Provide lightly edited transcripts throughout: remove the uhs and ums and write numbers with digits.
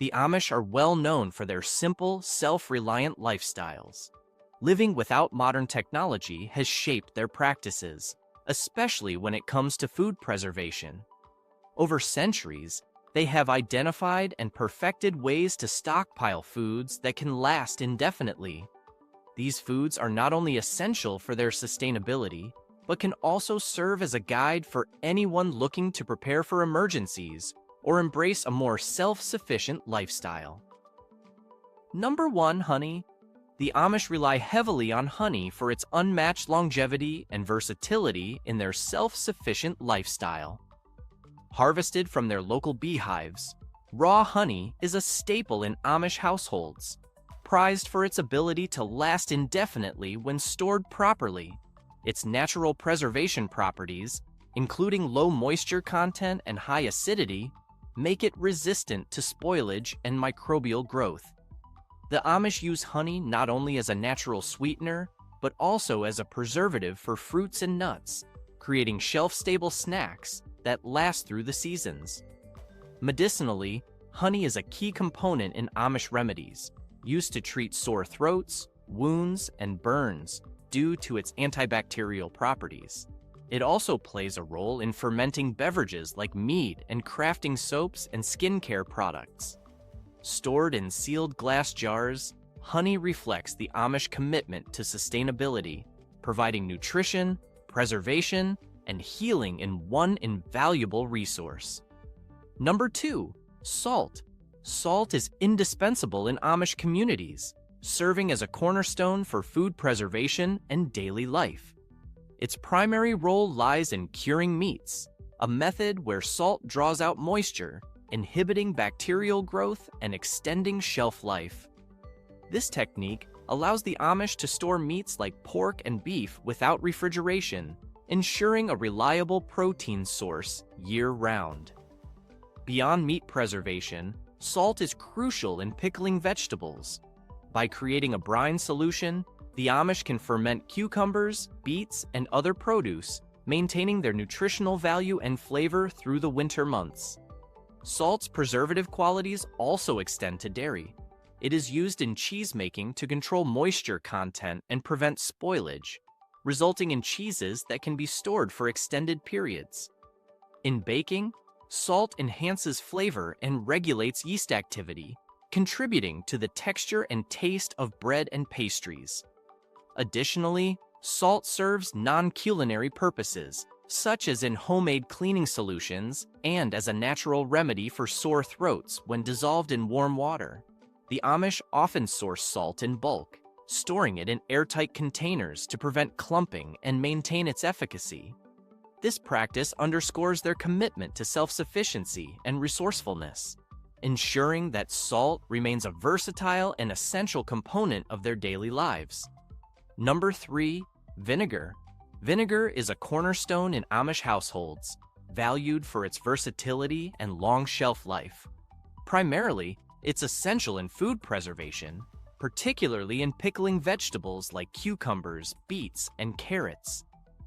The Amish are well known for their simple, self-reliant lifestyles. Living without modern technology has shaped their practices, especially when it comes to food preservation. Over centuries, they have identified and perfected ways to stockpile foods that can last indefinitely. These foods are not only essential for their sustainability, but can also serve as a guide for anyone looking to prepare for emergencies or embrace a more self-sufficient lifestyle. Number 1. Honey. The Amish rely heavily on honey for its unmatched longevity and versatility in their self-sufficient lifestyle. Harvested from their local beehives, raw honey is a staple in Amish households, prized for its ability to last indefinitely when stored properly. Its natural preservation properties, including low moisture content and high acidity, make it resistant to spoilage and microbial growth. The Amish use honey not only as a natural sweetener, but also as a preservative for fruits and nuts, creating shelf-stable snacks that last through the seasons. Medicinally, honey is a key component in Amish remedies, used to treat sore throats, wounds, and burns due to its antibacterial properties. It also plays a role in fermenting beverages like mead and crafting soaps and skincare products. Stored in sealed glass jars, honey reflects the Amish commitment to sustainability, providing nutrition, preservation, and healing in one invaluable resource. Number 2. Salt. Salt is indispensable in Amish communities, serving as a cornerstone for food preservation and daily life. Its primary role lies in curing meats, a method where salt draws out moisture, inhibiting bacterial growth and extending shelf life. This technique allows the Amish to store meats like pork and beef without refrigeration, ensuring a reliable protein source year-round. Beyond meat preservation, salt is crucial in pickling vegetables. By creating a brine solution, the Amish can ferment cucumbers, beets, and other produce, maintaining their nutritional value and flavor through the winter months. Salt's preservative qualities also extend to dairy. It is used in cheese making to control moisture content and prevent spoilage, resulting in cheeses that can be stored for extended periods. In baking, salt enhances flavor and regulates yeast activity, contributing to the texture and taste of bread and pastries. Additionally, salt serves non-culinary purposes, such as in homemade cleaning solutions and as a natural remedy for sore throats when dissolved in warm water. The Amish often source salt in bulk, storing it in airtight containers to prevent clumping and maintain its efficacy. This practice underscores their commitment to self-sufficiency and resourcefulness, ensuring that salt remains a versatile and essential component of their daily lives. Number 3. Vinegar. Vinegar is a cornerstone in Amish households, valued for its versatility and long shelf life. Primarily, it's essential in food preservation, particularly in pickling vegetables like cucumbers, beets, and carrots.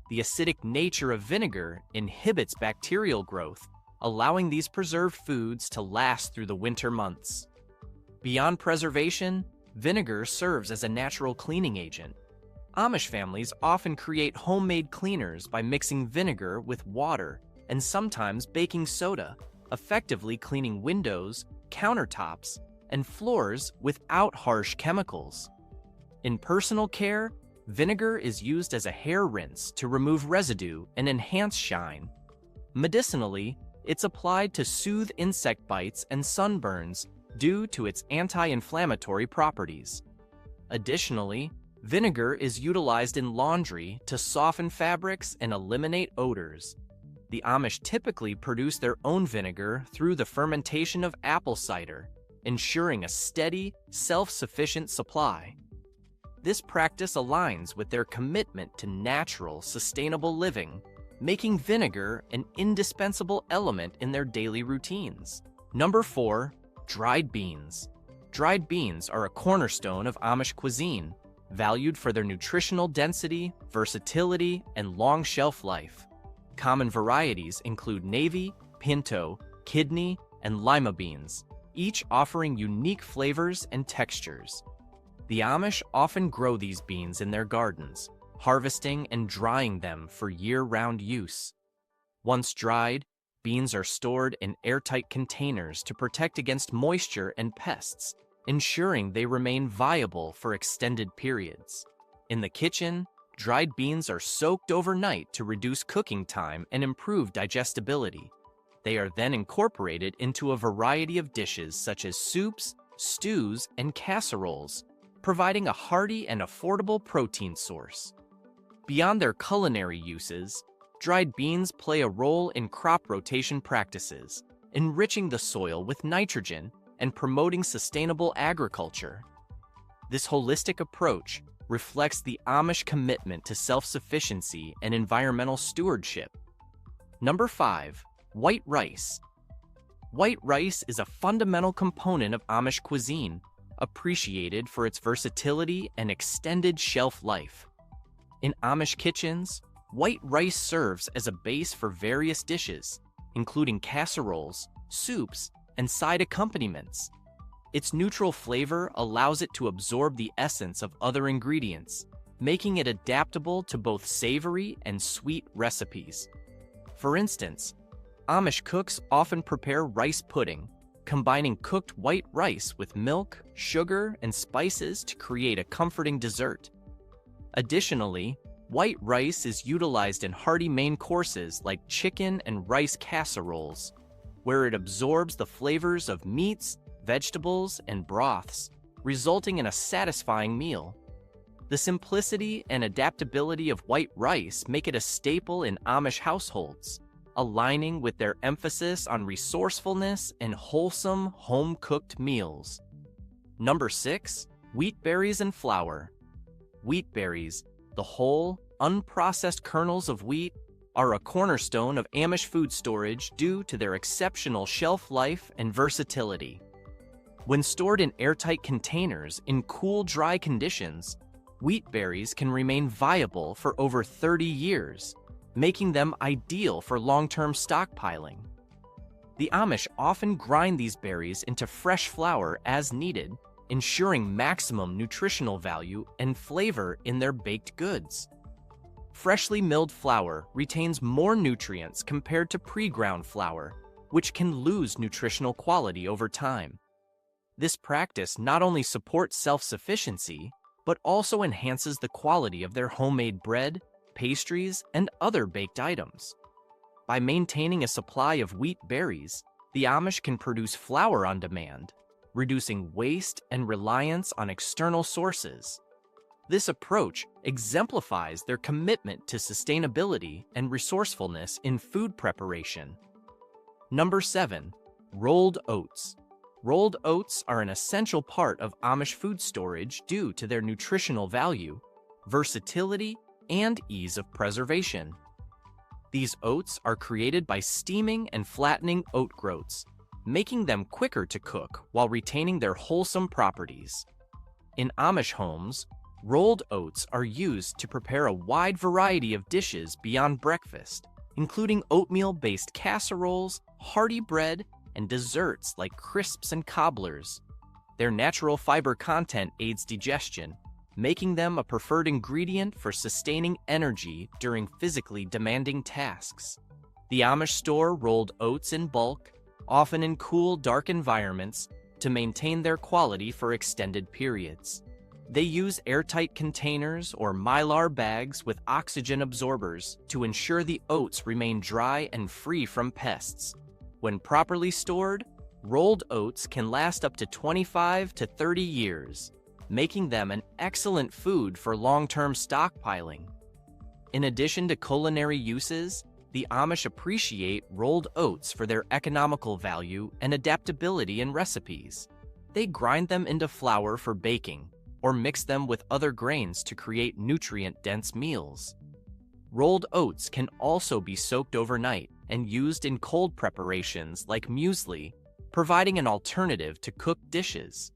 The acidic nature of vinegar inhibits bacterial growth, allowing these preserved foods to last through the winter months. Beyond preservation, vinegar serves as a natural cleaning agent. Amish families often create homemade cleaners by mixing vinegar with water and sometimes baking soda, effectively cleaning windows, countertops, and floors without harsh chemicals. In personal care, vinegar is used as a hair rinse to remove residue and enhance shine. Medicinally, it's applied to soothe insect bites and sunburns due to its anti-inflammatory properties. Additionally, vinegar is utilized in laundry to soften fabrics and eliminate odors. The Amish typically produce their own vinegar through the fermentation of apple cider, ensuring a steady, self-sufficient supply. This practice aligns with their commitment to natural, sustainable living, making vinegar an indispensable element in their daily routines. Number 4. Dried beans. Dried beans are a cornerstone of Amish cuisine, valued for their nutritional density, versatility, and long shelf life. Common varieties include navy, pinto, kidney, and lima beans, each offering unique flavors and textures. The Amish often grow these beans in their gardens, harvesting and drying them for year-round use. Once dried, beans are stored in airtight containers to protect against moisture and pests, ensuring they remain viable for extended periods. In the kitchen, dried beans are soaked overnight to reduce cooking time and improve digestibility. They are then incorporated into a variety of dishes such as soups, stews, and casseroles, providing a hearty and affordable protein source. Beyond their culinary uses, dried beans play a role in crop rotation practices, enriching the soil with nitrogen and promoting sustainable agriculture. This holistic approach reflects the Amish commitment to self-sufficiency and environmental stewardship. Number 5. White rice. White rice is a fundamental component of Amish cuisine, appreciated for its versatility and extended shelf life. In Amish kitchens, white rice serves as a base for various dishes, including casseroles, soups, and side accompaniments. Its neutral flavor allows it to absorb the essence of other ingredients, making it adaptable to both savory and sweet recipes. For instance, Amish cooks often prepare rice pudding, combining cooked white rice with milk, sugar, and spices to create a comforting dessert. Additionally, white rice is utilized in hearty main courses like chicken and rice casseroles, where it absorbs the flavors of meats, vegetables, and broths, resulting in a satisfying meal. The simplicity and adaptability of white rice make it a staple in Amish households, aligning with their emphasis on resourcefulness and wholesome, home-cooked meals. Number 6. Wheat berries and flour. Wheat berries, the whole, unprocessed kernels of wheat, are a cornerstone of Amish food storage due to their exceptional shelf life and versatility. When stored in airtight containers in cool, dry conditions, wheat berries can remain viable for over 30 years, making them ideal for long-term stockpiling. The Amish often grind these berries into fresh flour as needed, ensuring maximum nutritional value and flavor in their baked goods. Freshly milled flour retains more nutrients compared to pre-ground flour, which can lose nutritional quality over time. This practice not only supports self-sufficiency, but also enhances the quality of their homemade bread, pastries, and other baked items. By maintaining a supply of wheat berries, the Amish can produce flour on demand, reducing waste and reliance on external sources. This approach exemplifies their commitment to sustainability and resourcefulness in food preparation. Number 7. Rolled oats. Rolled oats are an essential part of Amish food storage due to their nutritional value, versatility, and ease of preservation. These oats are created by steaming and flattening oat groats, making them quicker to cook while retaining their wholesome properties. In Amish homes, rolled oats are used to prepare a wide variety of dishes beyond breakfast, including oatmeal-based casseroles, hearty bread, and desserts like crisps and cobblers. Their natural fiber content aids digestion, making them a preferred ingredient for sustaining energy during physically demanding tasks. The Amish store rolled oats in bulk, often in cool, dark environments, to maintain their quality for extended periods. They use airtight containers or mylar bags with oxygen absorbers to ensure the oats remain dry and free from pests. When properly stored, rolled oats can last up to 25 to 30 years, making them an excellent food for long-term stockpiling. In addition to culinary uses, the Amish appreciate rolled oats for their economical value and adaptability in recipes. They grind them into flour for baking, or mix them with other grains to create nutrient-dense meals. Rolled oats can also be soaked overnight and used in cold preparations like muesli, providing an alternative to cooked dishes.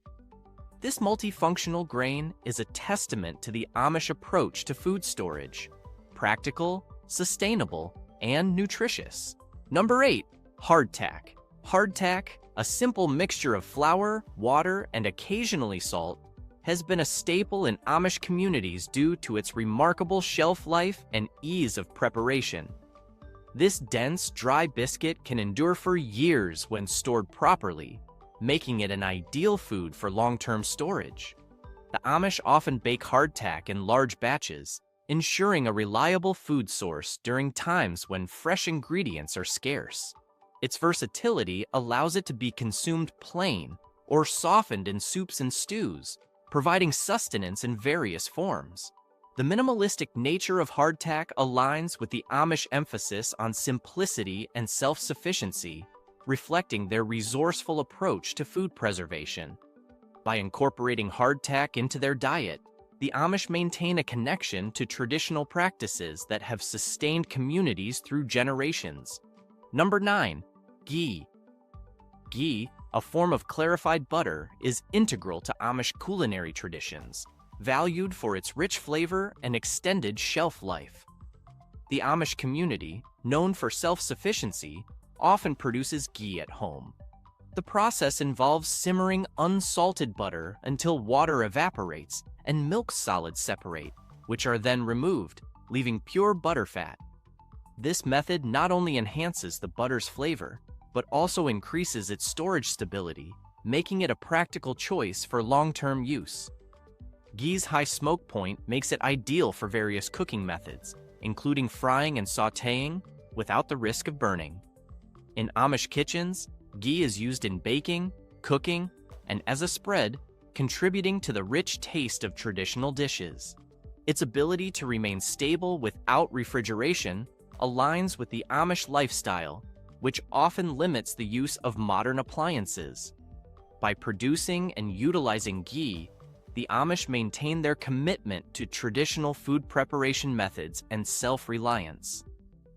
This multifunctional grain is a testament to the Amish approach to food storage: practical, sustainable, and nutritious. Number 8. Hardtack. Hardtack, a simple mixture of flour, water, and occasionally salt, has been a staple in Amish communities due to its remarkable shelf life and ease of preparation. This dense, dry biscuit can endure for years when stored properly, making it an ideal food for long-term storage. The Amish often bake hardtack in large batches, ensuring a reliable food source during times when fresh ingredients are scarce. Its versatility allows it to be consumed plain or softened in soups and stews, providing sustenance in various forms. The minimalistic nature of hardtack aligns with the Amish emphasis on simplicity and self-sufficiency, reflecting their resourceful approach to food preservation. By incorporating hardtack into their diet, the Amish maintain a connection to traditional practices that have sustained communities through generations. Number 9. Ghee. Ghee, a form of clarified butter, is integral to Amish culinary traditions, valued for its rich flavor and extended shelf life. The Amish community, known for self-sufficiency, often produces ghee at home. The process involves simmering unsalted butter until water evaporates and milk solids separate, which are then removed, leaving pure butterfat. This method not only enhances the butter's flavor, but also increases its storage stability, making it a practical choice for long-term use. Ghee's high smoke point makes it ideal for various cooking methods, including frying and sautéing, without the risk of burning. In Amish kitchens, ghee is used in baking, cooking, and as a spread, contributing to the rich taste of traditional dishes. Its ability to remain stable without refrigeration aligns with the Amish lifestyle, which often limits the use of modern appliances. By producing and utilizing ghee, the Amish maintain their commitment to traditional food preparation methods and self-reliance.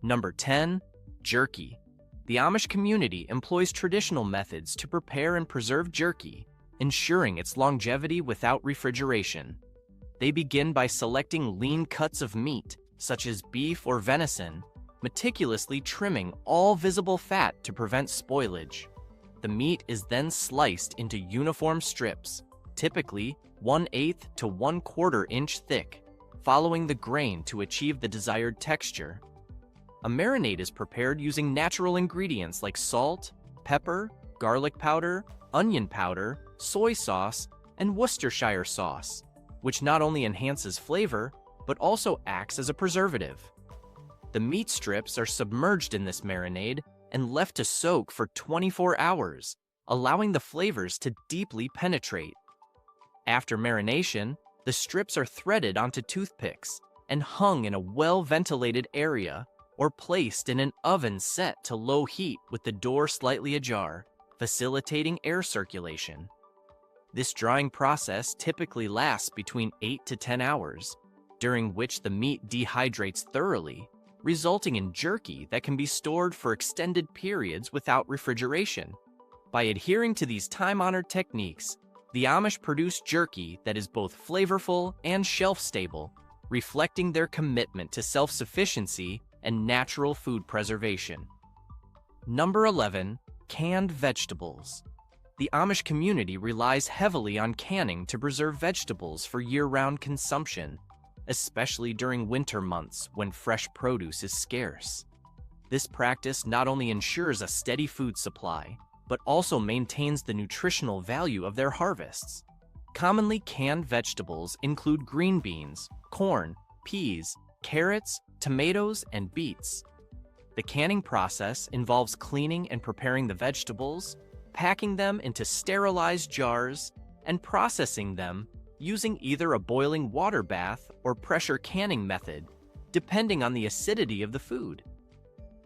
Number 10. Jerky. The Amish community employs traditional methods to prepare and preserve jerky, ensuring its longevity without refrigeration. They begin by selecting lean cuts of meat, such as beef or venison, meticulously trimming all visible fat to prevent spoilage. The meat is then sliced into uniform strips, typically 1/8 to 1/4 inch thick, following the grain to achieve the desired texture. A marinade is prepared using natural ingredients like salt, pepper, garlic powder, onion powder, soy sauce, and Worcestershire sauce, which not only enhances flavor, but also acts as a preservative. The meat strips are submerged in this marinade and left to soak for 24 hours, allowing the flavors to deeply penetrate. After marination, the strips are threaded onto toothpicks and hung in a well-ventilated area or placed in an oven set to low heat with the door slightly ajar, facilitating air circulation. This drying process typically lasts between 8 to 10 hours, during which the meat dehydrates thoroughly, resulting in jerky that can be stored for extended periods without refrigeration. By adhering to these time-honored techniques, the Amish produce jerky that is both flavorful and shelf-stable, reflecting their commitment to self-sufficiency and natural food preservation. Number 11. Canned vegetables. The Amish community relies heavily on canning to preserve vegetables for year-round consumption, especially during winter months when fresh produce is scarce. This practice not only ensures a steady food supply, but also maintains the nutritional value of their harvests. Commonly canned vegetables include green beans, corn, peas, carrots, tomatoes, and beets. The canning process involves cleaning and preparing the vegetables, packing them into sterilized jars, and processing them using either a boiling water bath or pressure canning method, depending on the acidity of the food.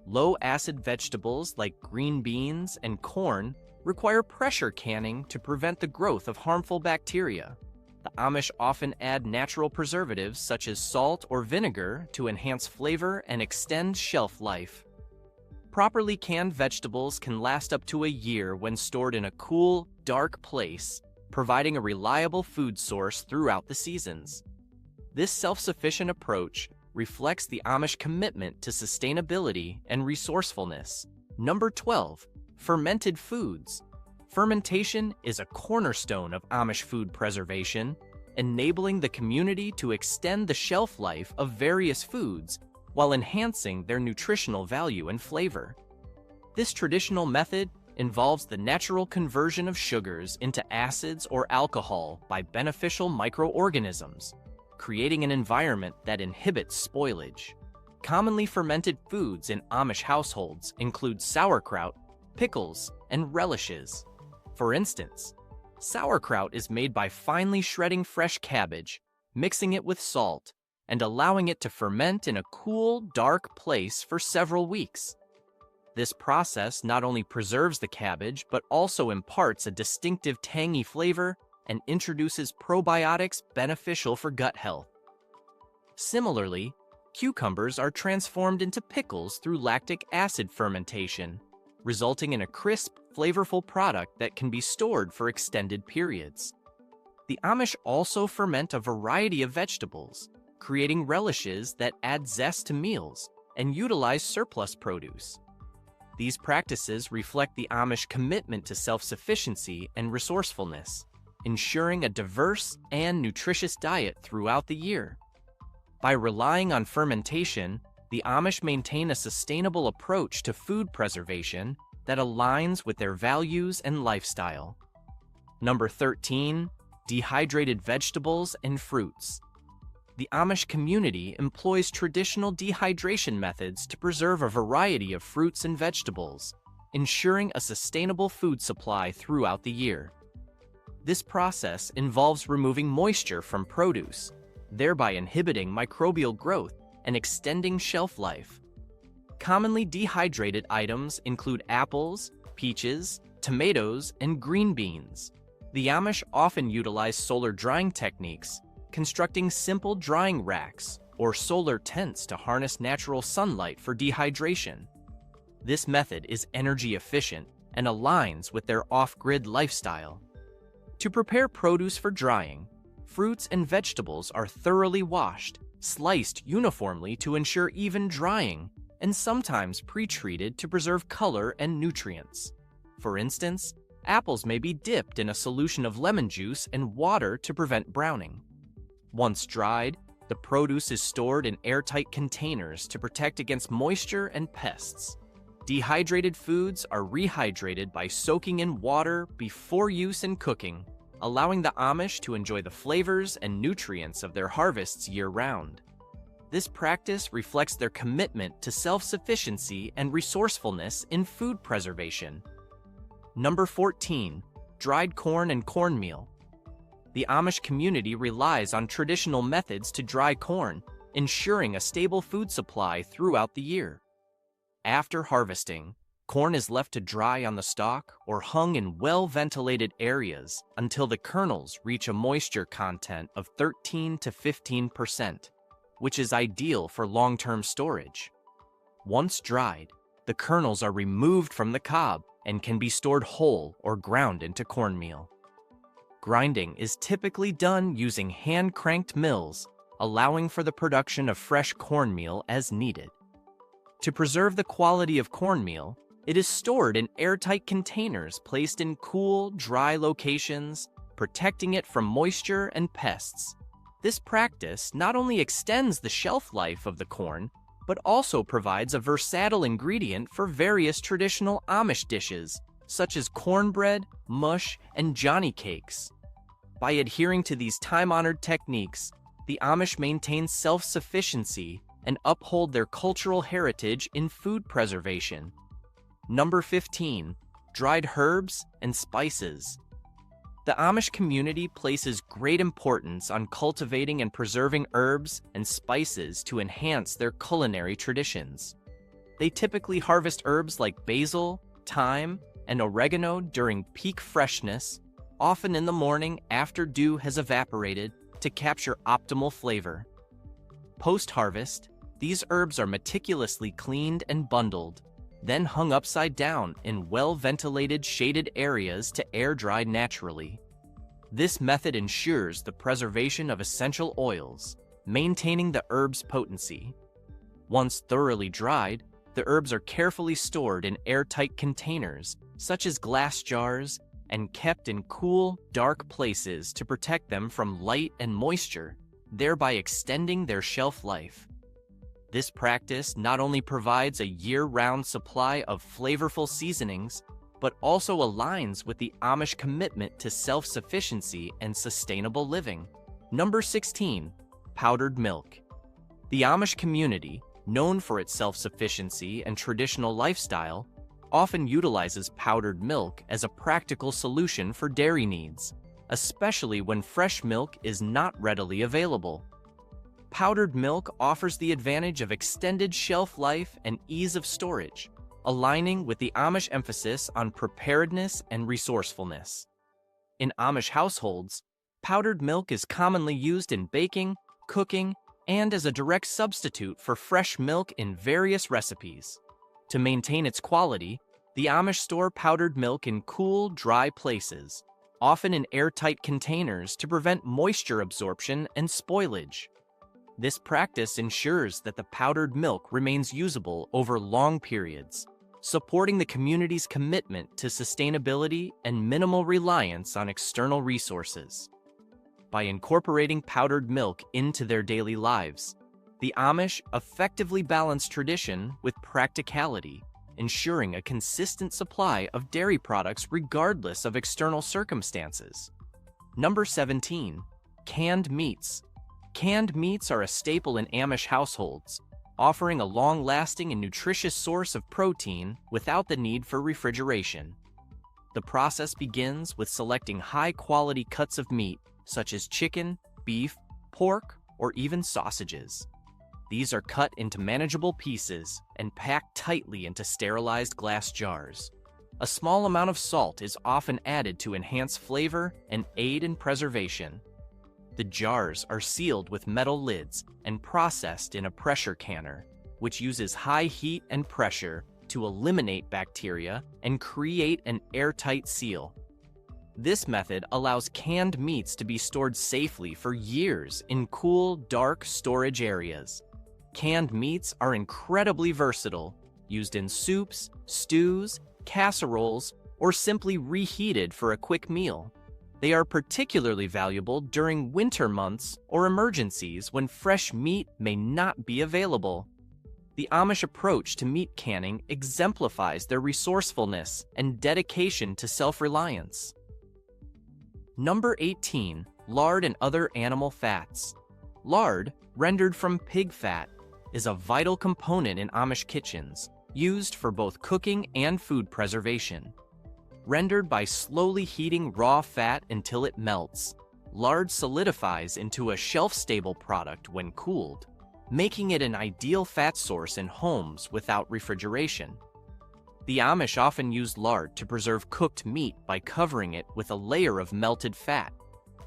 Low-acid vegetables like green beans and corn require pressure canning to prevent the growth of harmful bacteria. The Amish often add natural preservatives such as salt or vinegar to enhance flavor and extend shelf life. Properly canned vegetables can last up to a year when stored in a cool, dark place, providing a reliable food source throughout the seasons. This self-sufficient approach reflects the Amish commitment to sustainability and resourcefulness. Number 12. Fermented foods. Fermentation is a cornerstone of Amish food preservation, enabling the community to extend the shelf life of various foods while enhancing their nutritional value and flavor. This traditional method involves the natural conversion of sugars into acids or alcohol by beneficial microorganisms, creating an environment that inhibits spoilage. Commonly fermented foods in Amish households include sauerkraut, pickles, and relishes. For instance, sauerkraut is made by finely shredding fresh cabbage, mixing it with salt, and allowing it to ferment in a cool, dark place for several weeks. This process not only preserves the cabbage, but also imparts a distinctive tangy flavor and introduces probiotics beneficial for gut health. Similarly, cucumbers are transformed into pickles through lactic acid fermentation, resulting in a crisp, flavorful product that can be stored for extended periods. The Amish also ferment a variety of vegetables, creating relishes that add zest to meals and utilize surplus produce. These practices reflect the Amish commitment to self-sufficiency and resourcefulness, ensuring a diverse and nutritious diet throughout the year. By relying on fermentation, the Amish maintain a sustainable approach to food preservation that aligns with their values and lifestyle. Number 13, dehydrated vegetables and fruits. The Amish community employs traditional dehydration methods to preserve a variety of fruits and vegetables, ensuring a sustainable food supply throughout the year. This process involves removing moisture from produce, thereby inhibiting microbial growth and extending shelf life. Commonly dehydrated items include apples, peaches, tomatoes, and green beans. The Amish often utilize solar drying techniques, constructing simple drying racks or solar tents to harness natural sunlight for dehydration. This method is energy efficient and aligns with their off-grid lifestyle. To prepare produce for drying, fruits and vegetables are thoroughly washed, sliced uniformly to ensure even drying, and sometimes pre-treated to preserve color and nutrients. For instance, apples may be dipped in a solution of lemon juice and water to prevent browning. Once dried, the produce is stored in airtight containers to protect against moisture and pests. Dehydrated foods are rehydrated by soaking in water before use and cooking, allowing the Amish to enjoy the flavors and nutrients of their harvests year-round. This practice reflects their commitment to self-sufficiency and resourcefulness in food preservation. Number 14, dried corn and cornmeal. The Amish community relies on traditional methods to dry corn, ensuring a stable food supply throughout the year. After harvesting, corn is left to dry on the stalk or hung in well-ventilated areas until the kernels reach a moisture content of 13 to 15%, which is ideal for long-term storage. Once dried, the kernels are removed from the cob and can be stored whole or ground into cornmeal. Grinding is typically done using hand-cranked mills, allowing for the production of fresh cornmeal as needed. To preserve the quality of cornmeal, it is stored in airtight containers placed in cool, dry locations, protecting it from moisture and pests. This practice not only extends the shelf life of the corn, but also provides a versatile ingredient for various traditional Amish dishes, such as cornbread, mush, and Johnny cakes. By adhering to these time-honored techniques, the Amish maintain self-sufficiency and uphold their cultural heritage in food preservation. Number 15, dried herbs and spices. The Amish community places great importance on cultivating and preserving herbs and spices to enhance their culinary traditions. They typically harvest herbs like basil, thyme, and oregano during peak freshness, often in the morning after dew has evaporated, to capture optimal flavor. Post-harvest, these herbs are meticulously cleaned and bundled, then hung upside down in well-ventilated shaded areas to air-dry naturally. This method ensures the preservation of essential oils, maintaining the herb's potency. Once thoroughly dried, The herbs are carefully stored in airtight containers, such as glass jars, and kept in cool, dark places to protect them from light and moisture, thereby extending their shelf life. This practice not only provides a year-round supply of flavorful seasonings, but also aligns with the Amish commitment to self-sufficiency and sustainable living. Number 16. Powdered milk. The Amish community, known for its self-sufficiency and traditional lifestyle, often utilizes powdered milk as a practical solution for dairy needs, especially when fresh milk is not readily available. Powdered milk offers the advantage of extended shelf life and ease of storage, aligning with the Amish emphasis on preparedness and resourcefulness. In Amish households, powdered milk is commonly used in baking, cooking, and as a direct substitute for fresh milk in various recipes. To maintain its quality, the Amish store powdered milk in cool, dry places, often in airtight containers to prevent moisture absorption and spoilage. This practice ensures that the powdered milk remains usable over long periods, supporting the community's commitment to sustainability and minimal reliance on external resources. By incorporating powdered milk into their daily lives, the Amish effectively balance tradition with practicality, ensuring a consistent supply of dairy products regardless of external circumstances. Number 17. Canned meats. Canned meats are a staple in Amish households, offering a long-lasting and nutritious source of protein without the need for refrigeration. The process begins with selecting high-quality cuts of meat, such as chicken, beef, pork, or even sausages. These are cut into manageable pieces and packed tightly into sterilized glass jars. A small amount of salt is often added to enhance flavor and aid in preservation. The jars are sealed with metal lids and processed in a pressure canner, which uses high heat and pressure to eliminate bacteria and create an airtight seal. This method allows canned meats to be stored safely for years in cool, dark storage areas. Canned meats are incredibly versatile, used in soups, stews, casseroles, or simply reheated for a quick meal. They are particularly valuable during winter months or emergencies when fresh meat may not be available. The Amish approach to meat canning exemplifies their resourcefulness and dedication to self-reliance. Number 18. Lard and other animal fats. Lard, rendered from pig fat, is a vital component in Amish kitchens, used for both cooking and food preservation. Rendered by slowly heating raw fat until it melts, lard solidifies into a shelf-stable product when cooled, making it an ideal fat source in homes without refrigeration. The Amish often use lard to preserve cooked meat by covering it with a layer of melted fat,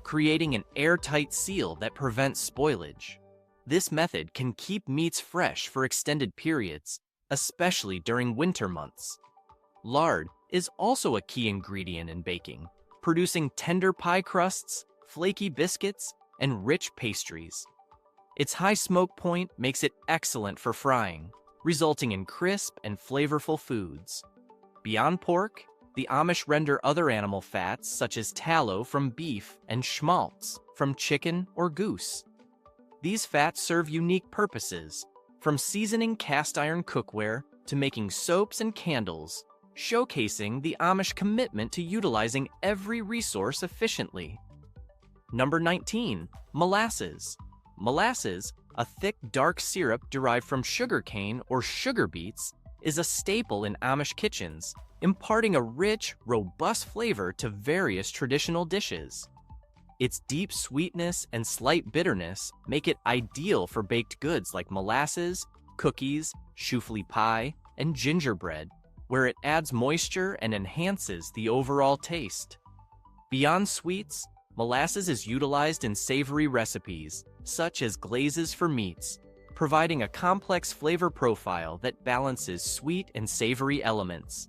creating an airtight seal that prevents spoilage. This method can keep meats fresh for extended periods, especially during winter months. Lard is also a key ingredient in baking, producing tender pie crusts, flaky biscuits, and rich pastries. Its high smoke point makes it excellent for frying, resulting in crisp and flavorful foods. Beyond pork, the Amish render other animal fats such as tallow from beef and schmaltz from chicken or goose. These fats serve unique purposes, from seasoning cast iron cookware to making soaps and candles, showcasing the Amish commitment to utilizing every resource efficiently. Number 19. Molasses. Molasses, a thick, dark syrup derived from sugarcane or sugar beets, is a staple in Amish kitchens, imparting a rich, robust flavor to various traditional dishes. Its deep sweetness and slight bitterness make it ideal for baked goods like molasses, cookies, choufle pie, and gingerbread, where it adds moisture and enhances the overall taste. Beyond sweets, molasses is utilized in savory recipes, such as glazes for meats, providing a complex flavor profile that balances sweet and savory elements.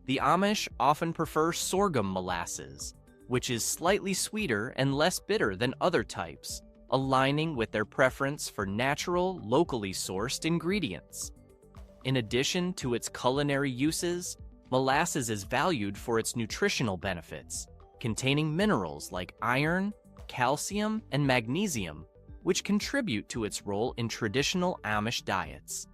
The Amish often prefer sorghum molasses, which is slightly sweeter and less bitter than other types, aligning with their preference for natural, locally sourced ingredients. In addition to its culinary uses, molasses is valued for its nutritional benefits, containing minerals like iron, calcium, and magnesium, which contribute to its role in traditional Amish diets.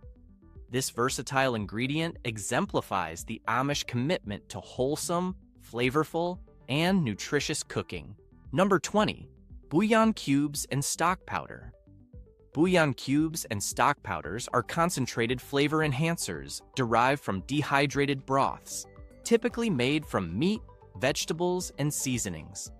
This versatile ingredient exemplifies the Amish commitment to wholesome, flavorful, and nutritious cooking. Number 20. Bouillon cubes and stock powder. Bouillon cubes and stock powders are concentrated flavor enhancers derived from dehydrated broths, typically made from meat, vegetables, and seasonings.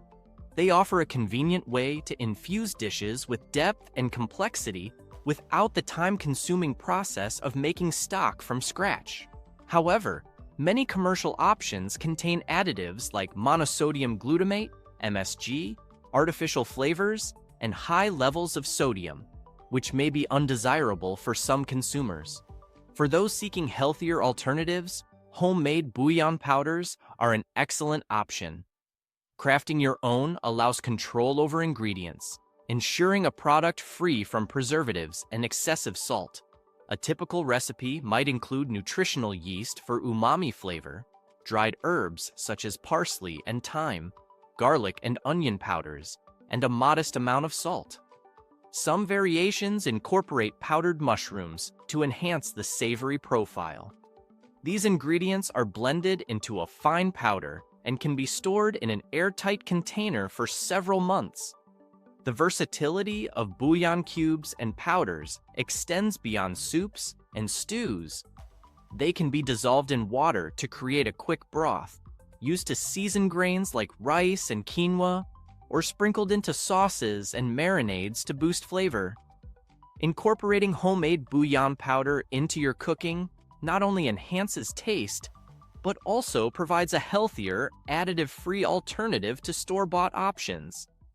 They offer a convenient way to infuse dishes with depth and complexity without the time-consuming process of making stock from scratch. However, many commercial options contain additives like monosodium glutamate, MSG, artificial flavors, and high levels of sodium, which may be undesirable for some consumers. For those seeking healthier alternatives, homemade bouillon powders are an excellent option. Crafting your own allows control over ingredients, ensuring a product free from preservatives and excessive salt. A typical recipe might include nutritional yeast for umami flavor, dried herbs such as parsley and thyme, garlic and onion powders, and a modest amount of salt. Some variations incorporate powdered mushrooms to enhance the savory profile. These ingredients are blended into a fine powder and can be stored in an airtight container for several months. The versatility of bouillon cubes and powders extends beyond soups and stews. They can be dissolved in water to create a quick broth, used to season grains like rice and quinoa, or sprinkled into sauces and marinades to boost flavor. Incorporating homemade bouillon powder into your cooking not only enhances taste, but also provides a healthier, additive-free alternative to store-bought options.